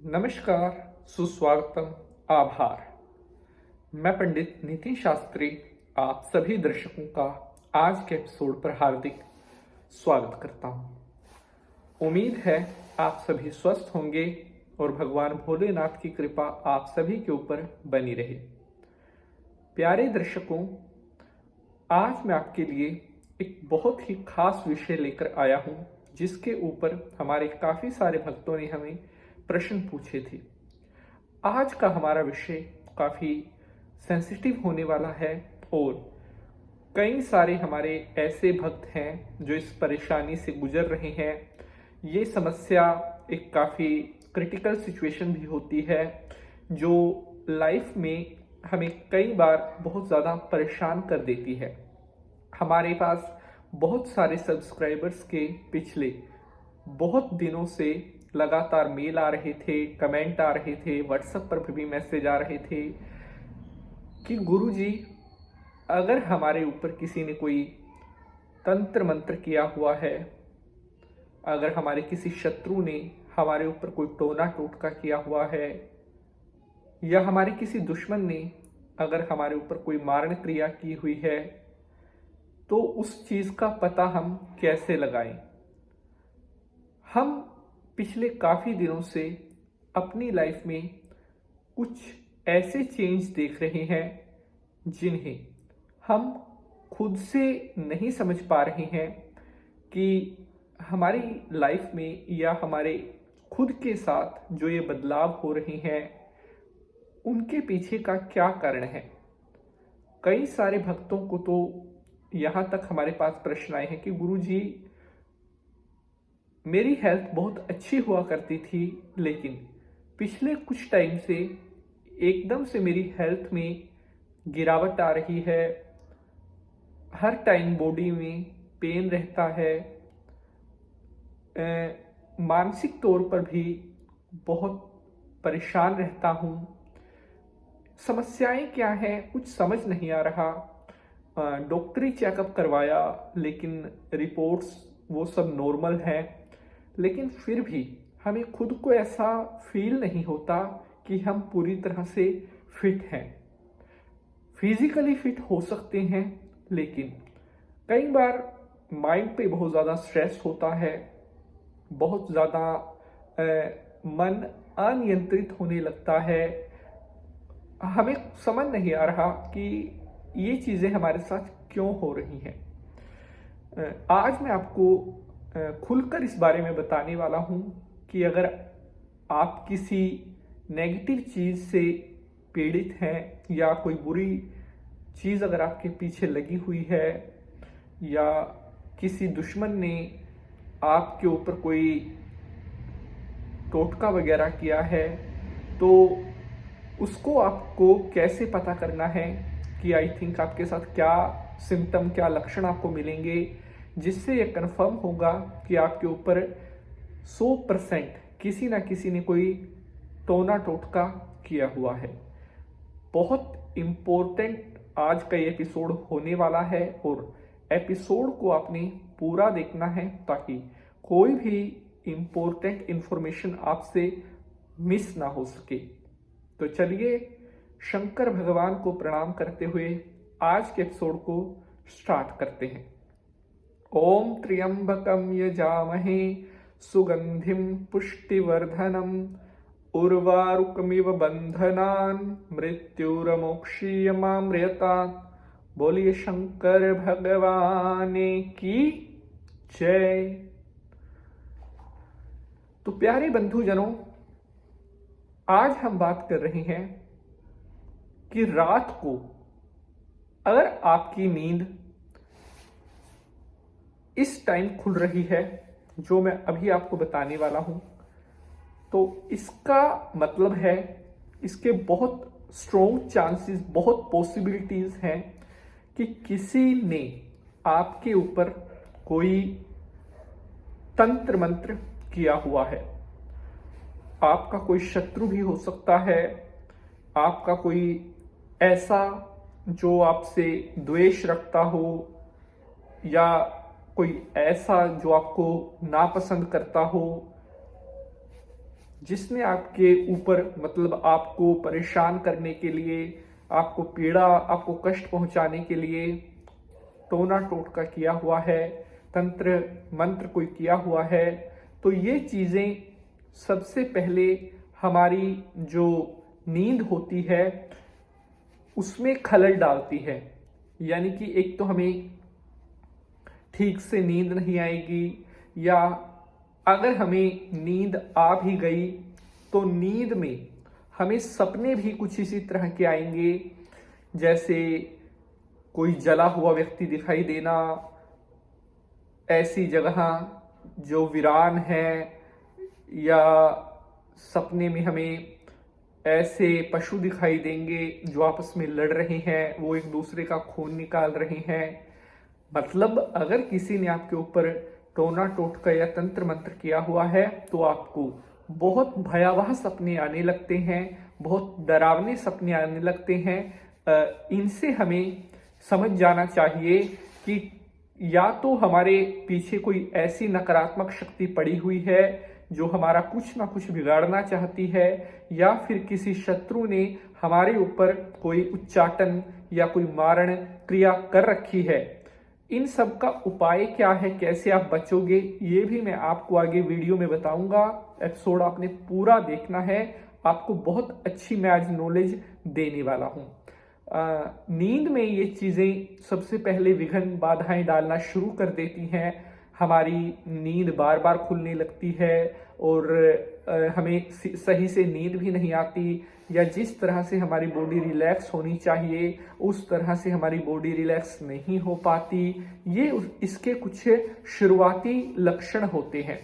नमस्कार, सुस्वागतम, आभार। मैं पंडित नितिन शास्त्री आप सभी दर्शकों का आज के एपिसोड पर हार्दिक स्वागत करता हूं। उम्मीद है आप सभी स्वस्थ होंगे और भगवान भोलेनाथ की कृपा आप सभी के ऊपर बनी रहे। प्यारे दर्शकों, आज मैं आपके लिए एक बहुत ही खास विषय लेकर आया हूं, जिसके ऊपर हमारे काफी सारे भक्तों ने हमें प्रश्न पूछे थे। आज का हमारा विषय काफी सेंसिटिव होने वाला है और कई सारे हमारे ऐसे भक्त हैं जो इस परेशानी से गुजर रहे हैं। ये समस्या एक काफी क्रिटिकल सिचुएशन भी होती है जो लाइफ में हमें कई बार बहुत ज़्यादा परेशान कर देती है। हमारे पास बहुत सारे सब्सक्राइबर्स के पिछले बहुत दिनों से लगातार मेल आ रहे थे, कमेंट आ रहे थे, व्हाट्सएप पर भी मैसेज आ रहे थे कि गुरुजी, अगर हमारे ऊपर किसी ने कोई तंत्र मंत्र किया हुआ है, अगर हमारे किसी शत्रु ने हमारे ऊपर कोई टोना टोटका किया हुआ है, या हमारे किसी दुश्मन ने अगर हमारे ऊपर कोई मारण क्रिया की हुई है, तो उस चीज़ का पता हम कैसे लगाएं। हम पिछले काफ़ी दिनों से अपनी लाइफ में कुछ ऐसे चेंज देख रहे हैं जिन्हें हम खुद से नहीं समझ पा रहे हैं कि हमारी लाइफ में या हमारे खुद के साथ जो ये बदलाव हो रहे हैं उनके पीछे का क्या कारण है। कई सारे भक्तों को तो यहाँ तक हमारे पास प्रश्न आए हैं कि गुरुजी, मेरी हेल्थ बहुत अच्छी हुआ करती थी, लेकिन पिछले कुछ टाइम से एकदम से मेरी हेल्थ में गिरावट आ रही है। हर टाइम बॉडी में पेन रहता है, मानसिक तौर पर भी बहुत परेशान रहता हूँ। समस्याएं क्या हैं कुछ समझ नहीं आ रहा। डॉक्टरी चेकअप करवाया लेकिन रिपोर्ट्स वो सब नॉर्मल हैं, लेकिन फिर भी हमें खुद को ऐसा फील नहीं होता कि हम पूरी तरह से फिट हैं। फिजिकली फिट हो सकते हैं, लेकिन कई बार माइंड पे बहुत ज़्यादा स्ट्रेस होता है, बहुत ज़्यादा मन अनियंत्रित होने लगता है। हमें समझ नहीं आ रहा कि ये चीज़ें हमारे साथ क्यों हो रही हैं। आज मैं आपको खुलकर इस बारे में बताने वाला हूँ कि अगर आप किसी नेगेटिव चीज़ से पीड़ित हैं या कोई बुरी चीज़ अगर आपके पीछे लगी हुई है या किसी दुश्मन ने आपके ऊपर कोई टोटका वगैरह किया है, तो उसको आपको कैसे पता करना है कि आई थिंक आपके साथ क्या सिम्टम, क्या लक्षण आपको मिलेंगे, जिससे ये कन्फर्म होगा कि आपके ऊपर 100% किसी ना किसी ने कोई टोना टोटका किया हुआ है। बहुत इम्पोर्टेंट आज का ये एपिसोड होने वाला है और एपिसोड को आपने पूरा देखना है ताकि कोई भी इम्पोर्टेंट इंफॉर्मेशन आपसे मिस ना हो सके। तो चलिए शंकर भगवान को प्रणाम करते हुए आज के एपिसोड को स्टार्ट करते हैं। ओम त्र्यंबकम यजामहे सुगंधिम पुष्टिवर्धनम उर्वारुकमिव बंधनान मृत्युरमोक्षीयमामृतात्। बोलिए शंकर भगवान की जय। तो प्यारे बंधुजनों, आज हम बात कर रहे हैं कि रात को अगर आपकी नींद इस टाइम खुल रही है जो मैं अभी आपको बताने वाला हूं, तो इसका मतलब है इसके बहुत स्ट्रॉन्ग चांसेस, बहुत पॉसिबिलिटीज हैं कि किसी ने आपके ऊपर कोई तंत्र मंत्र किया हुआ है। आपका कोई शत्रु भी हो सकता है, आपका कोई ऐसा जो आपसे द्वेष रखता हो, या कोई ऐसा जो आपको नापसंद करता हो, जिसने आपके ऊपर मतलब आपको परेशान करने के लिए, आपको पीड़ा, आपको कष्ट पहुंचाने के लिए टोना टोटका किया हुआ है, तंत्र मंत्र कोई किया हुआ है, तो ये चीजें सबसे पहले हमारी जो नींद होती है उसमें खलल डालती है। यानी कि एक तो हमें ठीक से नींद नहीं आएगी, या अगर हमें नींद आ भी गई तो नींद में हमें सपने भी कुछ इसी तरह के आएंगे, जैसे कोई जला हुआ व्यक्ति दिखाई देना, ऐसी जगह जो वीरान है, या सपने में हमें ऐसे पशु दिखाई देंगे जो आपस में लड़ रहे हैं, वो एक दूसरे का खून निकाल रहे हैं। मतलब अगर किसी ने आपके ऊपर टोना टोटका या तंत्र मंत्र किया हुआ है तो आपको बहुत भयावह सपने आने लगते हैं, बहुत डरावने सपने आने लगते हैं। इनसे हमें समझ जाना चाहिए कि या तो हमारे पीछे कोई ऐसी नकारात्मक शक्ति पड़ी हुई है जो हमारा कुछ ना कुछ बिगाड़ना चाहती है, या फिर किसी शत्रु ने हमारे ऊपर कोई उच्चाटन या कोई मारण क्रिया कर रखी है। इन सब का उपाय क्या है, कैसे आप बचोगे, ये भी मैं आपको आगे वीडियो में बताऊंगा। एपिसोड आपने पूरा देखना है, आपको बहुत अच्छी मैं आज नॉलेज देने वाला हूँ। नींद में ये चीजें सबसे पहले विघ्न बाधाएं डालना शुरू कर देती हैं। हमारी नींद बार बार खुलने लगती है और हमें सही से नींद भी नहीं आती, या जिस तरह से हमारी बॉडी रिलैक्स होनी चाहिए उस तरह से हमारी बॉडी रिलैक्स नहीं हो पाती। ये इसके कुछ शुरुआती लक्षण होते हैं।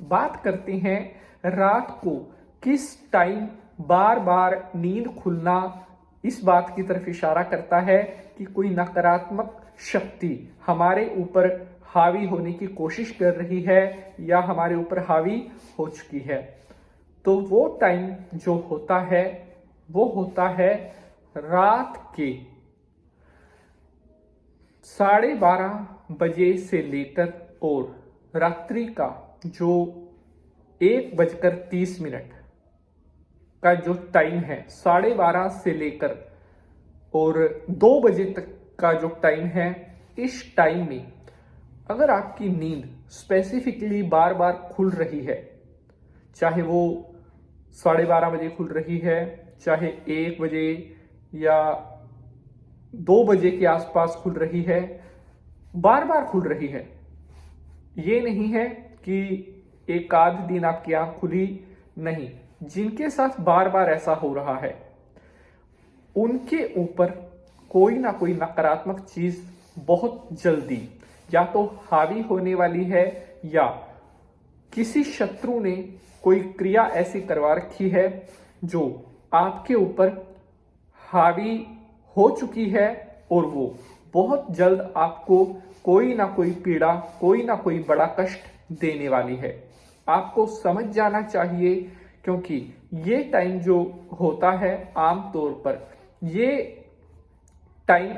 बात करते हैं रात को किस टाइम बार बार नींद खुलना इस बात की तरफ इशारा करता है कि कोई नकारात्मक शक्ति हमारे ऊपर हावी होने की कोशिश कर रही है या हमारे ऊपर हावी हो चुकी है। तो वो टाइम जो होता है वो होता है रात के 12:30 बजे से लेकर और रात्रि का जो 1:30 का जो टाइम है, 12:30 से लेकर और 2 बजे तक का जो टाइम है, इस टाइम में अगर आपकी नींद स्पेसिफिकली बार बार खुल रही है, चाहे वो 12:30 बजे खुल रही है, चाहे 1 बजे या 2 बजे के आसपास खुल रही है, बार बार खुल रही है, ये नहीं है कि एक आध दिन आपकी आंख खुली, नहीं, जिनके साथ बार बार ऐसा हो रहा है उनके ऊपर कोई ना कोई नकारात्मक चीज बहुत जल्दी या तो हावी होने वाली है, या किसी शत्रु ने कोई क्रिया ऐसी करवा रखी है जो आपके ऊपर हावी हो चुकी है और वो बहुत जल्द आपको कोई ना कोई पीड़ा, कोई ना कोई बड़ा कष्ट देने वाली है। आपको समझ जाना चाहिए, क्योंकि ये टाइम जो होता है आम तौर पर, ये टाइम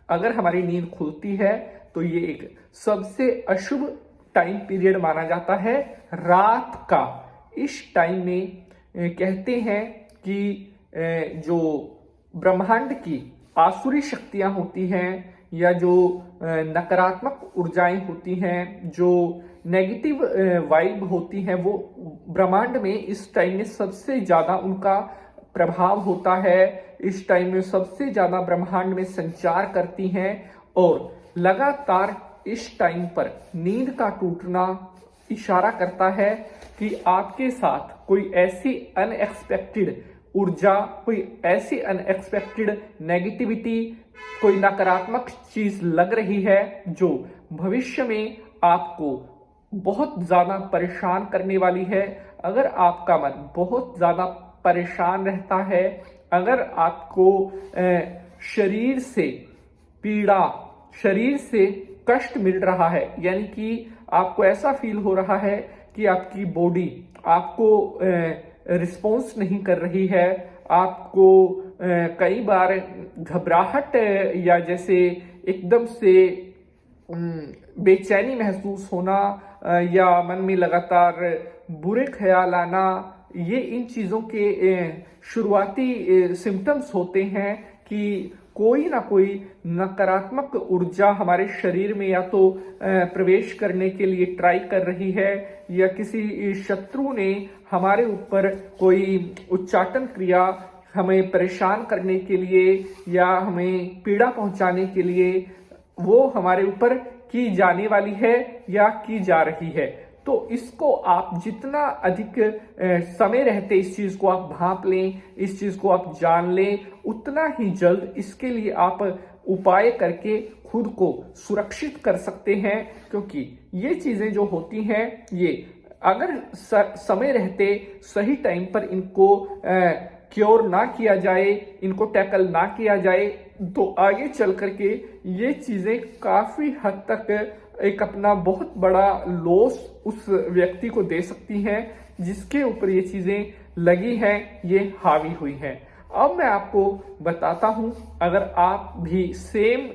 अगर हमारी नींद खुलती है तो ये एक सबसे अशुभ टाइम पीरियड माना जाता है रात का। इस टाइम में कहते हैं कि जो ब्रह्मांड की आसुरी शक्तियां होती हैं या जो नकारात्मक ऊर्जाएं होती हैं, जो नेगेटिव वाइब होती हैं, वो ब्रह्मांड में इस टाइम में सबसे ज्यादा उनका प्रभाव होता है। इस टाइम में सबसे ज्यादा ब्रह्मांड में संचार करती हैं और लगातार इस टाइम पर नींद का टूटना इशारा करता है कि आपके साथ कोई ऐसी अनएक्सपेक्टेड ऊर्जा, कोई ऐसी अनएक्सपेक्टेड नेगेटिविटी, कोई नकारात्मक चीज लग रही है जो भविष्य में आपको बहुत ज्यादा परेशान करने वाली है। अगर आपका मन बहुत ज्यादा परेशान रहता है, अगर आपको शरीर से पीड़ा, शरीर से कष्ट मिल रहा है, यानी कि आपको ऐसा फील हो रहा है कि आपकी बॉडी आपको रिस्पॉन्स नहीं कर रही है, आपको कई बार घबराहट या जैसे एकदम से बेचैनी महसूस होना, या मन में लगातार बुरे ख्याल आना, ये इन चीज़ों के शुरुआती सिम्टम्स होते हैं कि कोई ना कोई नकारात्मक ऊर्जा हमारे शरीर में या तो प्रवेश करने के लिए ट्राई कर रही है, या किसी शत्रु ने हमारे ऊपर कोई उच्चाटन क्रिया हमें परेशान करने के लिए या हमें पीड़ा पहुंचाने के लिए वो हमारे ऊपर की जाने वाली है या की जा रही है। तो इसको आप जितना अधिक समय रहते इस चीज को आप भांप लें, इस चीज को आप जान लें, उतना ही जल्द इसके लिए आप उपाय करके खुद को सुरक्षित कर सकते हैं। क्योंकि ये चीजें जो होती हैं, ये अगर समय रहते सही टाइम पर इनको क्योर ना किया जाए, इनको टैकल ना किया जाए, तो आगे चल करके ये चीजें काफी हद तक एक अपना बहुत बड़ा लॉस उस व्यक्ति को दे सकती हैं जिसके ऊपर ये चीजें लगी हैं, ये हावी हुई हैं। अब मैं आपको बताता हूं, अगर आप भी सेम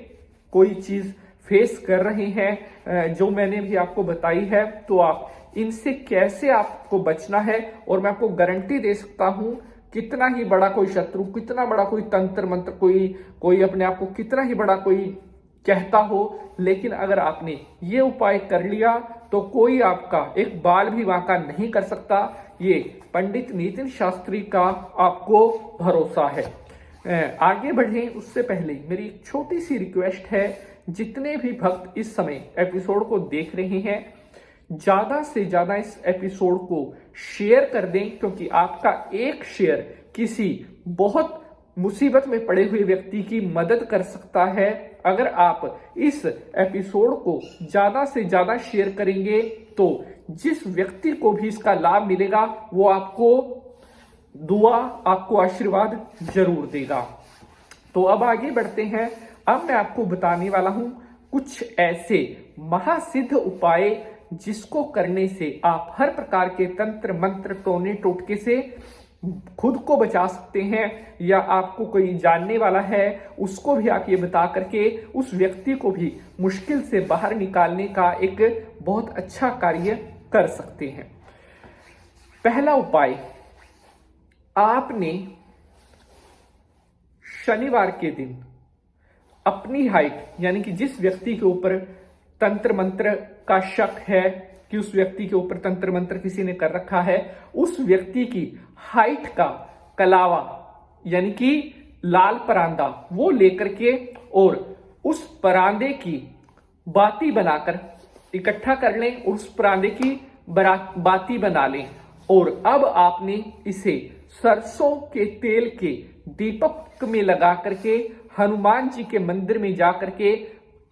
कोई चीज फेस कर रहे हैं जो मैंने भी आपको बताई है, तो आप इनसे कैसे आपको बचना है। और मैं आपको गारंटी दे सकता हूं, कितना ही बड़ा कोई शत्रु, कितना बड़ा कोई तंत्र मंत्र, कोई अपने आप को कितना ही बड़ा कोई कहता हो, लेकिन अगर आपने ये उपाय कर लिया तो कोई आपका एक बाल भी वांका नहीं कर सकता। ये पंडित नितिन शास्त्री का आपको भरोसा है। आगे बढ़ें उससे पहले मेरी एक छोटी सी रिक्वेस्ट है, जितने भी भक्त इस समय एपिसोड को देख रहे हैं, ज्यादा से ज्यादा इस एपिसोड को शेयर कर दें, क्योंकि आपका एक शेयर किसी बहुत मुसीबत में पड़े हुए व्यक्ति की मदद कर सकता है। अगर आप इस एपिसोड को ज्यादा से ज्यादा शेयर करेंगे तो जिस व्यक्ति को भी इसका लाभ मिलेगा वो आपको दुआ, आपको आशीर्वाद जरूर देगा। तो अब आगे बढ़ते हैं। अब मैं आपको बताने वाला हूं कुछ ऐसे महासिद्ध उपाय जिसको करने से आप हर प्रकार के तंत्र मंत्र टोने टोटके से खुद को बचा सकते हैं, या आपको कोई जानने वाला है उसको भी आप ये बता करके उस व्यक्ति को भी मुश्किल से बाहर निकालने का एक बहुत अच्छा कार्य कर सकते हैं। पहला उपाय, आपने शनिवार के दिन अपनी हाइट, यानी कि जिस व्यक्ति के ऊपर तंत्र मंत्र का शक है कि उस व्यक्ति के ऊपर तंत्र मंत्र किसी ने कर रखा है, उस व्यक्ति की हाइट का कलावा यानी कि लाल परांदा वो लेकर के और उस परांदे की बाती बनाकर इकट्ठा कर लें, उस परांदे की बाती बना लें। और अब आपने इसे सरसों के तेल के दीपक में लगा करके हनुमान जी के मंदिर में जा करके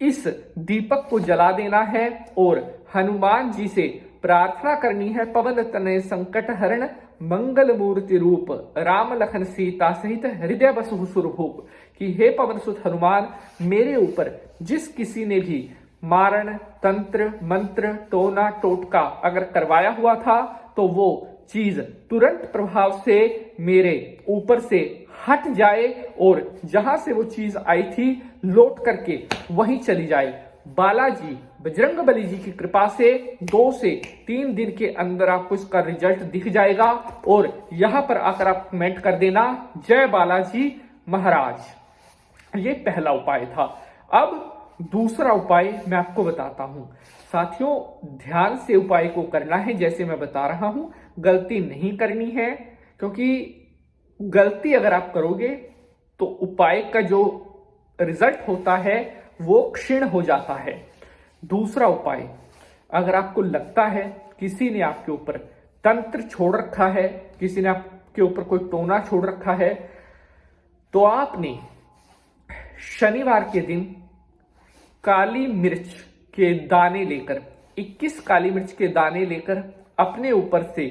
इस दीपक को जला देना है और हनुमान जी से प्रार्थना करनी है, पवन तनय संकट हरण मंगल मूर्ति रूप राम लखन सीता सहित हृदय बसहु सुरभूप, कि हे पवन सुत हनुमान, मेरे ऊपर जिस किसी ने भी मारण तंत्र मंत्र टोना टोटका अगर करवाया हुआ था तो वो चीज तुरंत प्रभाव से मेरे ऊपर से हट जाए और जहां से वो चीज आई थी लौट करके वहीं चली जाए। बालाजी बजरंगबली जी की कृपा से 2 से 3 दिन के अंदर आपको इसका रिजल्ट दिख जाएगा। और यहां पर आकर आप कमेंट कर देना जय बालाजी महाराज। ये पहला उपाय था। अब दूसरा उपाय मैं आपको बताता हूं। साथियों, ध्यान से उपाय को करना है, जैसे मैं बता रहा हूं, गलती नहीं करनी है, क्योंकि गलती अगर आप करोगे तो उपाय का जो रिजल्ट होता है वो क्षीण हो जाता है। दूसरा उपाय, अगर आपको लगता है किसी ने आपके ऊपर तंत्र छोड़ रखा है, किसी ने आपके ऊपर कोई टोना छोड़ रखा है, तो आपने शनिवार के दिन काली मिर्च के दाने लेकर 21 काली मिर्च के दाने लेकर अपने ऊपर से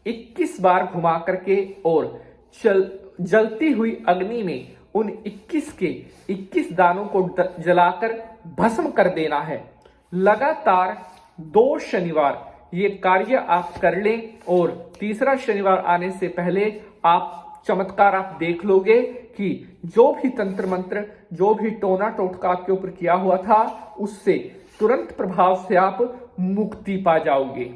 21 बार घुमा करके और जलती हुई अग्नि में उन 21 के 21 दानों को जलाकर भस्म कर देना है। लगातार 2 शनिवार ये कार्य आप कर लें और तीसरा शनिवार आने से पहले आप चमत्कार आप देख लोगे कि जो भी तंत्र मंत्र, जो भी टोना टोटका आपके ऊपर किया हुआ था, उससे तुरंत प्रभाव से आप मुक्ति पा जाओगे।